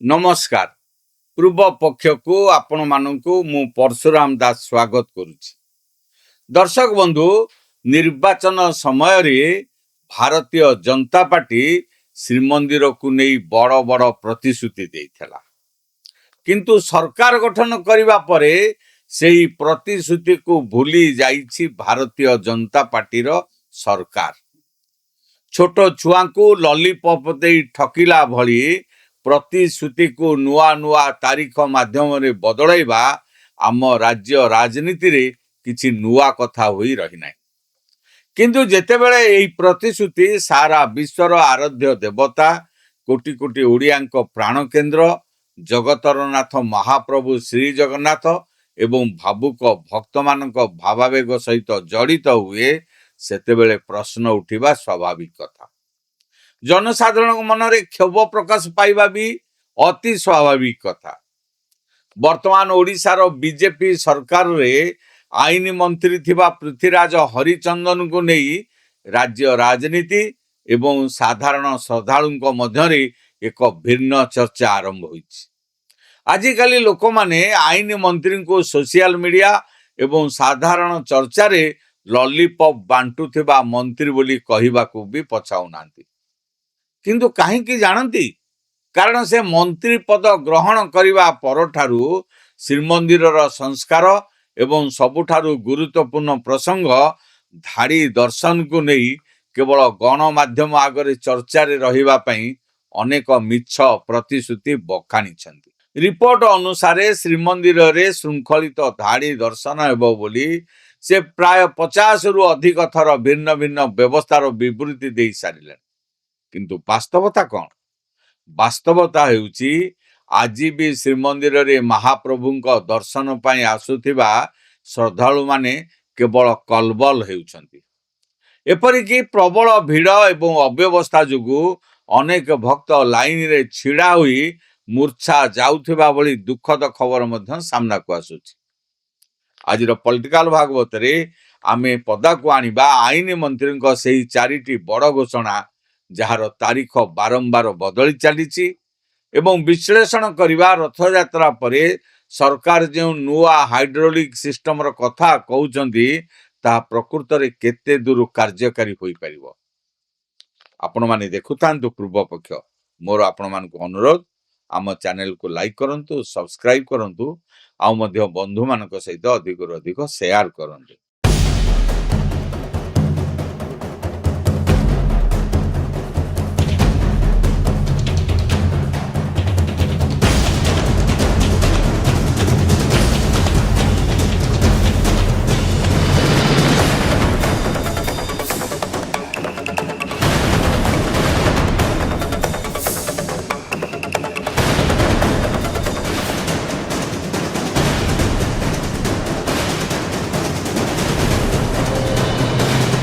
नमस्कार। पूर्व पक्ष को आपण मानू मु परशुराम दास स्वागत करुच्ची। दर्शक बंधु, निर्वाचन समय रे भारतीय जनता पार्टी श्रीमंदिर को नहीं बड़ बड़ प्रतिश्रुति देइथला, किंतु सरकार गठन करने परे सेही प्रतिश्रुति को भूली जाइछि भारतीय जनता पार्टी रो सरकार। छोट छुआ को लॉलीपॉप दे ठकिला भली प्रतिश्रुति को नुआ नुआ तारीख माध्यम रे बदलैबा आम राज्य राजनीति रे किछि नुआ कथा होई रही नाही। किंतु जेतेबेले एही प्रतिश्रुति सारा विश्वर आराध्य देवता कोटि कोटि ओडियांक प्राण केंद्र जगतरनाथ महाप्रभु श्री जगन्नाथ एवं भावुक भक्त मानक भावावेग सहित जड़ित हुए सेतेबेले प्रश्न उठिबा स्वाभाविक कथा। जनसाधारण मन रे क्षोभ प्रकाश पाइबा भी अति स्वाभाविक कथा। वर्तमान ओडिशार बीजेपी सरकार रे आईन मंत्री थिबा पृथ्वीराज हरिचंदन को नहीं राज्य राजनीति एवं साधारण श्रद्धालुंक मध्यरे एक भिन्न चर्चा आरंभ होइछि। आजिकाली लोक माने आईन मंत्री को सोशल मीडिया एवं साधारण चर्चा रे लॉलीपॉप बांटुथिबा मंत्री बोली कहिबाकू भी पछाउनांती। किंतु काहेकि जानती? कारण से मंत्री पद ग्रहण करिबा परठारु श्रीमंदिर संस्कार एवं सबुठारु गुरुत्वपूर्ण प्रसंग धाड़ी दर्शन को नहीं केवल गणमाध्यम आगरे चर्चा रे रहिबा पई अनेक मिछ प्रतिश्रुति बखानी छंती। रिपोर्ट अनुसार श्रीमंदिर रे श्रृंखलित धाड़ी दर्शन हेबो बोली से प्राय 50 रु अधिक थर भिन्न भिन्न व्यवस्थार विवृत्ति दे सारिले। किंतु वास्तवता कौन? वास्तवता हेउची आज भी श्रीमंदिर रे महाप्रभुंक दर्शन पाई आसुथिबा श्रद्धालु माने केवल कलबल हेउछंती। एपरिकी प्रबल भीड़ एवं अव्यवस्था जुगु अनेक भक्त लाइन रे छिड़ा हुई मूर्छा जाउथिबा भली दुखद खबर मध्य सामना को आसुची। आज पॉलिटिकल भागवत रे आमे पदा को आनिबा आईन मंत्री सेही चारिटी बड़ घोषणा जार तारीख बारंबार बदली चली एवं विश्लेषण करवा रथयात्रा परे सरकार जो नुआ हाइड्रोलिक सिस्टम रो कथा कहउचंदी ता प्रकृत रे केते दूर कार्यकारी होई परिबो। आपण माने देखुतांतु पूर्व पक्ष। मोर आपण मान को अनुरोध, आम चैनल को लाइक करंतु, सब्सक्राइब करंतु, आ मध्य बंधु मानक सहित अधिक अधिक शेयर करंतु।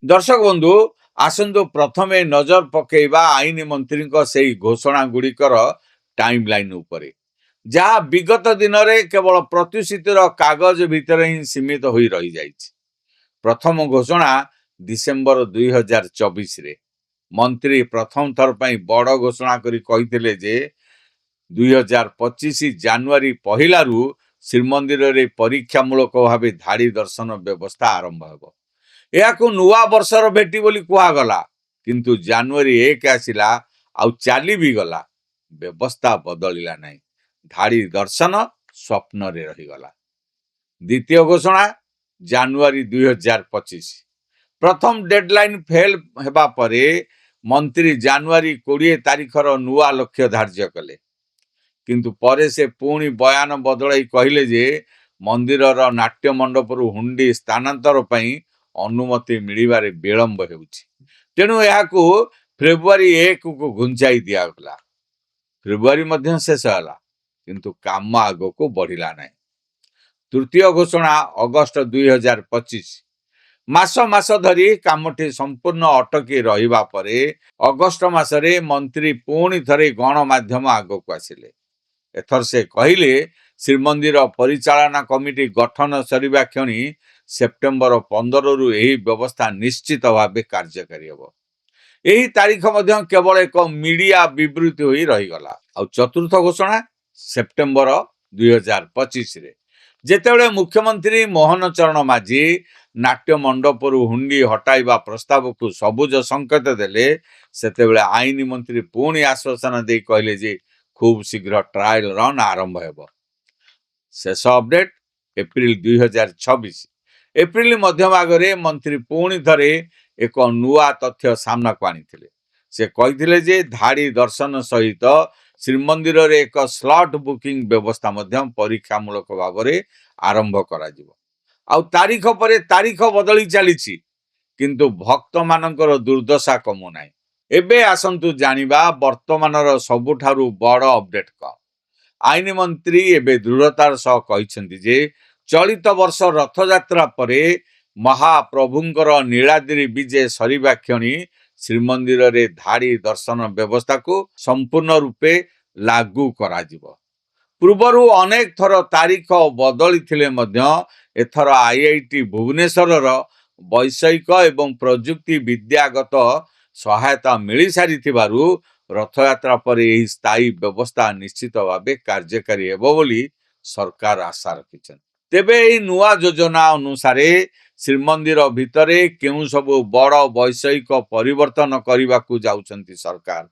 दर्शक बंधु, आसंतु प्रथमे नजर पकेबा आईन मंत्री से घोषणा गुड़िकर टाइमलाइन उपरे, जहाँ विगत दिन में केवल प्रतिश्रुतिर कागज भितर ही सीमित हो रही जाइछि। प्रथम घोषणा डिसेम्बर 2024 रे मंत्री प्रथम थर पई बड़ घोषणा करी कहिथिले जे 2025 जनवरी पहिला रु श्रीमंदिर रे परीक्षामूलक भाव धाड़ी दर्शन व्यवस्था आरंभ हेबो। याकू नुआ वर्षर भेटी बोली कुहागला, किंतु जनवरी 1 आसिला आउ चाली भी गला, व्यवस्था बदलिला नहीं। धाड़ी दर्शन स्वप्न रे रहीगला। द्वितीय घोषणा जनवरी 2025। प्रथम डेडलाइन फेल हेबा परे मंत्री जनवरी 20 तारीखर नुआ लक्ष्य धार्य कले, किंतु परे से पुणी बयान बदलाई कहले जे मंदिरर नाट्य मंडपरु हुंडी स्थानांतर पई अनुमति मिलिबारे विलंब हेउछि। तेणु याकू फेब्रुआरी 1 को घुंचाई दिया गला। फेब्रुआरी मध्य शेष होला, किंतु काम आगो को बढ़िला नहीं। तृतीय घोषणा अगस्त 2025। मास मास धरी कामटी संपूर्ण अटकी रहिबा परे अगस्त मासरे मंत्री पुणी थरे गणमाध्यम आगो को आसिले। एथर से कहिले श्रीमंदिर परिचालना कमिटी गठन सरिबा क्षणी सेप्टेम्बर 15 रु यही व्यवस्था निश्चित भाव कार्यकारी हेबो। ଏହି ତାରିଖ ମଧ୍ୟ କେବଳ ଏକ ମିଡିଆ ବିବୃତ୍ତି ହୋଇ ରହିଗଲା। ଆଉ ଚତୁର୍ଥ ଘୋଷଣା ସେପ୍ଟେମ୍ବର 2025ରେ ଯେତେବେଳେ ମୁଖ୍ୟମନ୍ତ୍ରୀ ମୋହନ ଚରଣ ମାଝୀ ନାଟ୍ୟ ମଣ୍ଡପରୁ ହୁଣ୍ଡି ହଟାଇବା ପ୍ରସ୍ତାବକୁ ସବୁଜ ସଂକେତ ଦେଲେ, ସେତେବେଳେ ଆଇନ ମନ୍ତ୍ରୀ ପୁଣି ଆଶ୍ୱାସନା ଦେଇ କହିଲେ ଯେ ଖୁବ୍ ଶୀଘ୍ର ଟ୍ରାଏଲ ରନ୍ ଆରମ୍ଭ ହେବ। ଶେଷ ଅପଡେଟ୍ ଏପ୍ରିଲ 2026। ଏପ୍ରିଲ ମଧ୍ୟଭାଗରେ ମନ୍ତ୍ରୀ ପୁଣି ଥରେ ଏକ ନୂଆ ତଥ୍ୟ ସାମ୍ନାକୁ ଆଣିଥିଲେ। ସେ କହିଥିଲେ ଯେ ଧାଡ଼ି ଦର୍ଶନ ସହିତ ଶ୍ରୀମନ୍ଦିରରେ ଏକ ସ୍ଲଟ୍ ବୁକିଂ ବ୍ୟବସ୍ଥା ମଧ୍ୟ ପରୀକ୍ଷାମୂଳକ ଭାବରେ ଆରମ୍ଭ କରାଯିବ। ଆଉ ତାରିଖ ପରେ ତାରିଖ ବଦଳି ଚାଲିଛି, କିନ୍ତୁ ଭକ୍ତମାନଙ୍କର ଦୁର୍ଦ୍ଦଶା କମୁନାହିଁ। ଏବେ ଆସନ୍ତୁ ଜାଣିବା ବର୍ତ୍ତମାନର ସବୁଠାରୁ ବଡ଼ ଅପଡେଟ୍ କ'ଣ। ଆଇନ ମନ୍ତ୍ରୀ ଏବେ ଦୃଢ଼ତାର ସହ କହିଛନ୍ତି ଯେ ଚଳିତ ବର୍ଷ ରଥଯାତ୍ରା ପରେ ମହାପ୍ରଭୁଙ୍କର ନୀଳାଦ୍ରି ବିଜେ ସରିବା କ୍ଷଣି ଶ୍ରୀମନ୍ଦିରରେ ଧାଡ଼ି ଦର୍ଶନ ବ୍ୟବସ୍ଥାକୁ ସମ୍ପୂର୍ଣ୍ଣ ରୂପେ ଲାଗୁ କରାଯିବ। ପୂର୍ବରୁ ଅନେକ ଥର ତାରିଖ ବଦଳିଥିଲେ ମଧ୍ୟ ଏଥର ଆଇଆଇଟି ଭୁବନେଶ୍ୱରର ବୈଷୟିକ ଏବଂ ପ୍ରଯୁକ୍ତି ବିଦ୍ୟାଗତ ସହାୟତା ମିଳିସାରିଥିବାରୁ ରଥଯାତ୍ରା ପରେ ଏହି ସ୍ଥାୟୀ ବ୍ୟବସ୍ଥା ନିଶ୍ଚିତ ଭାବେ କାର୍ଯ୍ୟକାରୀ ହେବ ବୋଲି ସରକାର ଆଶା ରଖିଛନ୍ତି। ତେବେ ଏହି ନୂଆ ଯୋଜନା ଅନୁସାରେ ଶ୍ରୀମନ୍ଦିର ଭିତରେ କେଉଁ ସବୁ ବଡ଼ ବୈଷୟିକ ପରିବର୍ତ୍ତନ କରିବାକୁ ଯାଉଛନ୍ତି ସରକାର,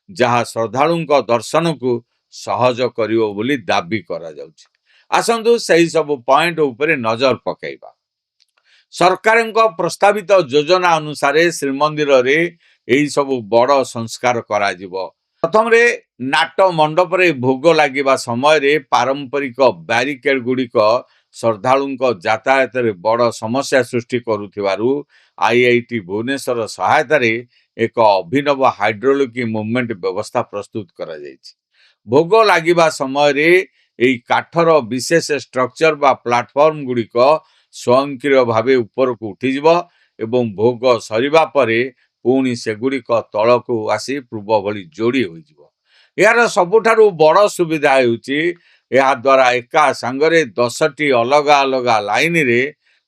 ଯାହା ଶ୍ରଦ୍ଧାଳୁଙ୍କ ଦର୍ଶନକୁ ସହଜ କରିବ ବୋଲି ଦାବି କରାଯାଉଛି। ଆସନ୍ତୁ ସେହି ସବୁ ପଏଣ୍ଟ ଉପରେ ନଜର ପକାଇବା। ସରକାରଙ୍କ ପ୍ରସ୍ତାବିତ ଯୋଜନା ଅନୁସାରେ ଶ୍ରୀମନ୍ଦିରରେ ଏହି ସବୁ ବଡ଼ ସଂସ୍କାର କରାଯିବ। ପ୍ରଥମରେ ନାଟ ମଣ୍ଡପରେ ଭୋଗ ଲାଗିବା ସମୟରେ ପାରମ୍ପରିକ ବ୍ୟାରିକେଡ୍ ଗୁଡ଼ିକ ଶ୍ରଦ୍ଧାଳୁଙ୍କ ଯାତାୟାତରେ ବଡ଼ ସମସ୍ୟା ସୃଷ୍ଟି କରୁଥିବାରୁ ଆଇଆଇଟି ଭୁବନେଶ୍ୱର ସହାୟତାରେ ଏକ ଅଭିନବ ହାଇଡ୍ରୋଲିକ୍ ମୁଭମେଣ୍ଟ ବ୍ୟବସ୍ଥା ପ୍ରସ୍ତୁତ କରାଯାଇଛି। ଭୋଗ ଲାଗିବା ସମୟରେ ଏହି କାଠର ବିଶେଷ ଷ୍ଟ୍ରକ୍ଚର ବା ପ୍ଲାଟଫର୍ମ ଗୁଡ଼ିକ ସ୍ୱୟଂକ୍ରିୟ ଭାବେ ଉପରକୁ ଉଠିଯିବ ଏବଂ ଭୋଗ ସରିବା ପରେ ପୁଣି ସେଗୁଡ଼ିକ ତଳକୁ ଆସି ପୂର୍ବ ଭଳି ଯୋଡ଼ି ହୋଇଯିବ। ଏହାର ସବୁଠାରୁ ବଡ଼ ସୁବିଧା ହେଉଛି ଏହାଦ୍ୱାରା ଏକା ସାଙ୍ଗରେ 10ଟି ଅଲଗା ଅଲଗା ଲାଇନରେ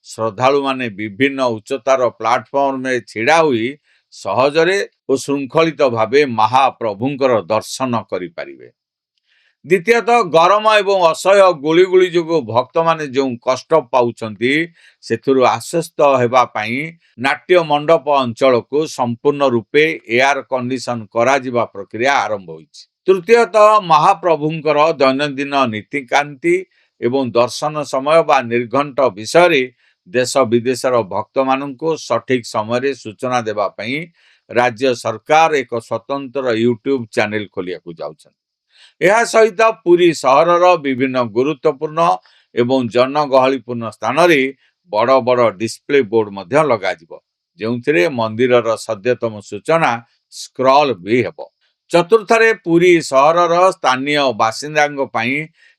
ଶ୍ରଦ୍ଧାଳୁମାନେ ବିଭିନ୍ନ ଉଚ୍ଚତାର ପ୍ଲାଟଫର୍ମରେ ଛିଡ଼ା ହୋଇ ସହଜରେ ଓ ଶୃଙ୍ଖଳିତ ଭାବେ ମହାପ୍ରଭୁଙ୍କର ଦର୍ଶନ କରିପାରିବେ। ଦ୍ୱିତୀୟତଃ, ଗରମ ଏବଂ ଅସହ୍ୟ ଗୁଳିଗୁଳି ଯୋଗୁଁ ଭକ୍ତମାନେ ଯେଉଁ କଷ୍ଟ ପାଉଛନ୍ତି, ସେଥିରୁ ଆଶ୍ୱସ୍ତ ହେବା ପାଇଁ ନାଟ୍ୟ ମଣ୍ଡପ ଅଞ୍ଚଳକୁ ସମ୍ପୂର୍ଣ୍ଣ ରୂପେ ଏୟାର କଣ୍ଡିସନ କରାଯିବା ପ୍ରକ୍ରିୟା ଆରମ୍ଭ ହୋଇଛି। ତୃତୀୟତଃ, ମହାପ୍ରଭୁଙ୍କର ଦୈନନ୍ଦିନ ନୀତିକାନ୍ତି ଏବଂ ଦର୍ଶନ ସମୟ ବା ନିର୍ଘଣ୍ଟ ବିଷୟରେ ଦେଶ ବିଦେଶର ଭକ୍ତମାନଙ୍କୁ ସଠିକ୍ ସମୟରେ ସୂଚନା ଦେବା ପାଇଁ ରାଜ୍ୟ ସରକାର ଏକ ସ୍ୱତନ୍ତ୍ର ୟୁଟ୍ୟୁବ ଚ୍ୟାନେଲ ଖୋଲିବାକୁ ଯାଉଛନ୍ତି। ଏହା ସହିତ ପୁରୀ ସହରର ବିଭିନ୍ନ ଗୁରୁତ୍ୱପୂର୍ଣ୍ଣ ଏବଂ ଜନଗହଳିପୂର୍ଣ୍ଣ ସ୍ଥାନରେ ବଡ଼ ବଡ଼ ଡିସପ୍ଲେ ବୋର୍ଡ ମଧ୍ୟ ଲଗାଯିବ, ଯେଉଁଥିରେ ମନ୍ଦିରର ସଦ୍ୟତମ ସୂଚନା ସ୍କ୍ରଲ୍ ବି ହେବ। ଚତୁର୍ଥରେ, ପୁରୀ ସହରର ସ୍ଥାନୀୟ ବାସିନ୍ଦାଙ୍କ ପାଇଁ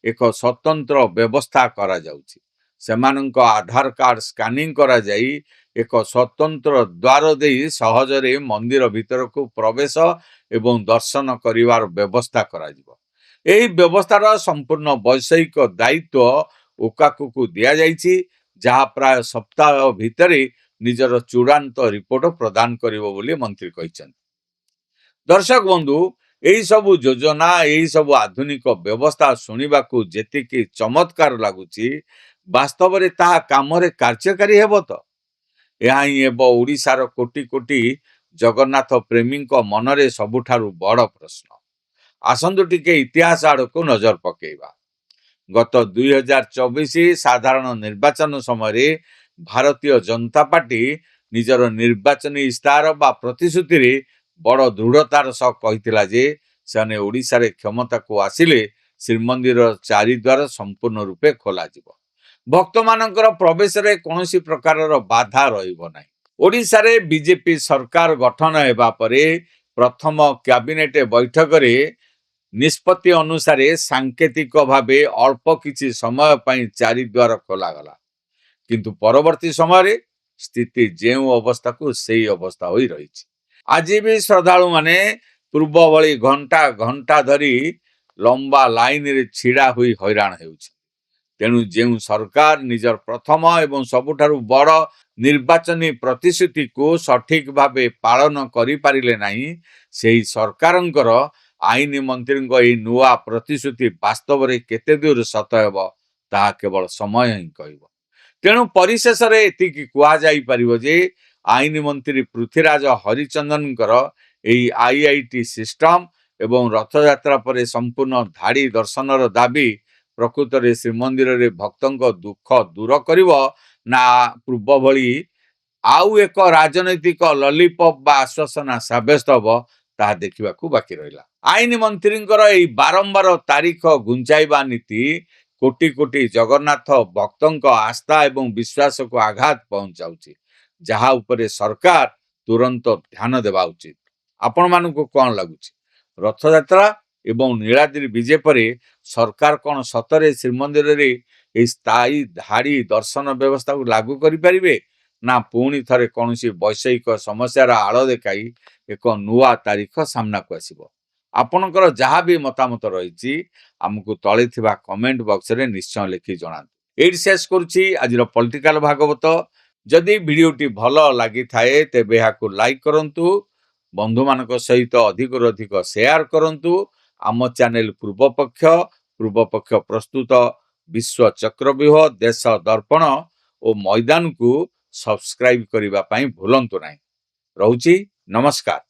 ଏକ ସ୍ୱତନ୍ତ୍ର ବ୍ୟବସ୍ଥା କରାଯାଉଛି। ସେମାନଙ୍କ ଆଧାର କାର୍ଡ ସ୍କାନିଂ କରାଯାଇ ଏକ ସ୍ୱତନ୍ତ୍ର ଦ୍ୱାର ଦେଇ ସହଜରେ ମନ୍ଦିର ଭିତରକୁ ପ୍ରବେଶ ଏବଂ ଦର୍ଶନ କରିବାର ବ୍ୟବସ୍ଥା କରାଯିବ। ଏହି ବ୍ୟବସ୍ଥାର ସମ୍ପୂର୍ଣ୍ଣ ବୈଷୟିକ ଦାୟିତ୍ୱ ଓକାକୁକୁ ଦିଆଯାଇଛି, ଯାହା ପ୍ରାୟ ସପ୍ତାହ ଭିତରେ ନିଜର ଚୂଡ଼ାନ୍ତ ରିପୋର୍ଟ ପ୍ରଦାନ କରିବ ବୋଲି ମନ୍ତ୍ରୀ କହିଛନ୍ତି। ଦର୍ଶକ ବନ୍ଧୁ, ଏହିସବୁ ଯୋଜନା, ଏହିସବୁ ଆଧୁନିକ ବ୍ୟବସ୍ଥା ଶୁଣିବାକୁ ଯେତିକି ଚମତ୍କାର ଲାଗୁଛି, ବାସ୍ତବରେ ତାହା କାମରେ କାର୍ଯ୍ୟକାରୀ ହେବ ତ? ଏହା ହିଁ ହେବ ଓଡ଼ିଶାର କୋଟି କୋଟି ଜଗନ୍ନାଥ ପ୍ରେମୀଙ୍କ ମନରେ ସବୁଠାରୁ ବଡ଼ ପ୍ରଶ୍ନ। ଆସନ୍ତୁ ଟିକେ ଇତିହାସ ଆଡ଼କୁ ନଜର ପକାଇବା। ଗତ 2024 ସାଧାରଣ ନିର୍ବାଚନ ସମୟରେ ଭାରତୀୟ ଜନତା ପାର୍ଟି ନିଜର ନିର୍ବାଚନୀ ଇସ୍ତାହାର ବା ପ୍ରତିଶ୍ରୁତିରେ ବଡ଼ ଦୃଢ଼ତାର ସହ କହିଥିଲା ଯେ ସେମାନେ ଓଡ଼ିଶାରେ କ୍ଷମତାକୁ ଆସିଲେ ଶ୍ରୀମନ୍ଦିରର ଚାରିଦ୍ୱାର ସମ୍ପୂର୍ଣ୍ଣ ରୂପେ ଖୋଲାଯିବ। ଭକ୍ତମାନଙ୍କର ପ୍ରବେଶରେ କୌଣସି ପ୍ରକାରର ବାଧା ରହିବ ନାହିଁ। ଓଡ଼ିଶାରେ ବିଜେପି ସରକାର ଗଠନ ହେବା ପରେ ପ୍ରଥମ କ୍ୟାବିନେଟ ବୈଠକରେ ନିଷ୍ପତ୍ତି ଅନୁସାରେ ସାଙ୍କେତିକ ଭାବେ ଅଳ୍ପ କିଛି ସମୟ ପାଇଁ ଚାରିଦ୍ୱାର ଖୋଲାଗଲା, କିନ୍ତୁ ପରବର୍ତ୍ତୀ ସମୟରେ ସ୍ଥିତି ଯେଉଁ ଅବସ୍ଥାକୁ ସେହି ଅବସ୍ଥା ହୋଇ ରହିଛି। ଆଜି ବି ଶ୍ରଦ୍ଧାଳୁମାନେ ପୂର୍ବ ଭଳି ଘଣ୍ଟା ଘଣ୍ଟା ଧରି ଲମ୍ବା ଲାଇନରେ ଛିଡ଼ା ହୋଇ ହଇରାଣ ହେଉଛି। ତେଣୁ ଯେଉଁ ସରକାର ନିଜର ପ୍ରଥମ ଏବଂ ସବୁଠାରୁ ବଡ଼ ନିର୍ବାଚନୀ ପ୍ରତିଶ୍ରୁତିକୁ ସଠିକ୍ ଭାବେ ପାଳନ କରିପାରିଲେ ନାହିଁ, ସେହି ସରକାରଙ୍କର ଆଇନ ମନ୍ତ୍ରୀଙ୍କ ଏହି ନୂଆ ପ୍ରତିଶ୍ରୁତି ବାସ୍ତବରେ କେତେ ଦୂର ସତ ହେବ ତାହା କେବଳ ସମୟ ହିଁ କହିବ। ତେଣୁ ପରିଶେଷରେ ଏତିକି କୁହାଯାଇପାରିବ ଯେ ଆଇନ ମନ୍ତ୍ରୀ ପୃଥ୍ୱୀରାଜ ହରିଚନ୍ଦନଙ୍କର ଏହି ଆଇଆଇଟି ସିଷ୍ଟମ ଏବଂ ରଥଯାତ୍ରା ପରେ ସମ୍ପୂର୍ଣ୍ଣ ଧାଡ଼ି ଦର୍ଶନର ଦାବି ପ୍ରକୃତରେ ଶ୍ରୀମନ୍ଦିରରେ ଭକ୍ତଙ୍କ ଦୁଃଖ ଦୂର କରିବ ନା ପୂର୍ବ ଭଳି ଆଉ ଏକ ରାଜନୈତିକ ଲଲିପପ୍ ବା ଆଶ୍ୱାସନା ସାବ୍ୟସ୍ତ ହେବ ତାହା ଦେଖିବାକୁ ବାକି ରହିଲା। ଆଇନ ମନ୍ତ୍ରୀଙ୍କର ଏହି ବାରମ୍ବାର ତାରିଖ ଘୁଞ୍ଚାଇବା ନୀତି କୋଟି କୋଟି ଜଗନ୍ନାଥ ଭକ୍ତଙ୍କ ଆସ୍ଥା ଏବଂ ବିଶ୍ୱାସକୁ ଆଘାତ ପହଞ୍ଚାଉଛି, ଯାହା ଉପରେ ସରକାର ତୁରନ୍ତ ଧ୍ୟାନ ଦେବା ଉଚିତ। ଆପଣମାନଙ୍କୁ କ'ଣ ଲାଗୁଛି? ରଥଯାତ୍ରା ଏବଂ ନୀଳାଦ୍ରି ବିଜେ ପରେ ସରକାର କ'ଣ ସତରେ ଶ୍ରୀମନ୍ଦିରରେ ଏହି ସ୍ଥାୟୀ ଧାଡ଼ି ଦର୍ଶନ ବ୍ୟବସ୍ଥାକୁ ଲାଗୁ କରିପାରିବେ, ନା ପୁଣି ଥରେ କୌଣସି ବୈଷୟିକ ସମସ୍ୟାର ଆଳ ଦେଖାଇ ଏକ ନୂଆ ତାରିଖ ସାମ୍ନାକୁ ଆସିବ? ଆପଣଙ୍କର ଯାହା ବି ମତାମତ ରହିଛି ଆମକୁ ତଳେ ଥିବା କମେଣ୍ଟ ବକ୍ସରେ ନିଶ୍ଚୟ ଲେଖି ଜଣାନ୍ତୁ। ଏଇଠି ଶେଷ କରୁଛି ଆଜିର ପଲିଟିକାଲ ଭାଗବତ। ଯଦି ଭିଡ଼ିଓଟି ଭଲ ଲାଗିଥାଏ ତେବେ ଏହାକୁ ଲାଇକ୍ କରନ୍ତୁ, ବନ୍ଧୁମାନଙ୍କ ସହିତ ଅଧିକରୁ ଅଧିକ ସେୟାର କରନ୍ତୁ। ଆମ ଚ୍ୟାନେଲ ପୂର୍ବପକ୍ଷ ପ୍ରସ୍ତୁତ ବିଶ୍ୱ ଚକ୍ରବ୍ୟୁହ, ଦେଶ ଦର୍ପଣ ଓ ମଇଦାନକୁ ସବସ୍କ୍ରାଇବ କରିବା ପାଇଁ ଭୁଲନ୍ତୁ ନାହିଁ। ରହୁଛି, ନମସ୍କାର।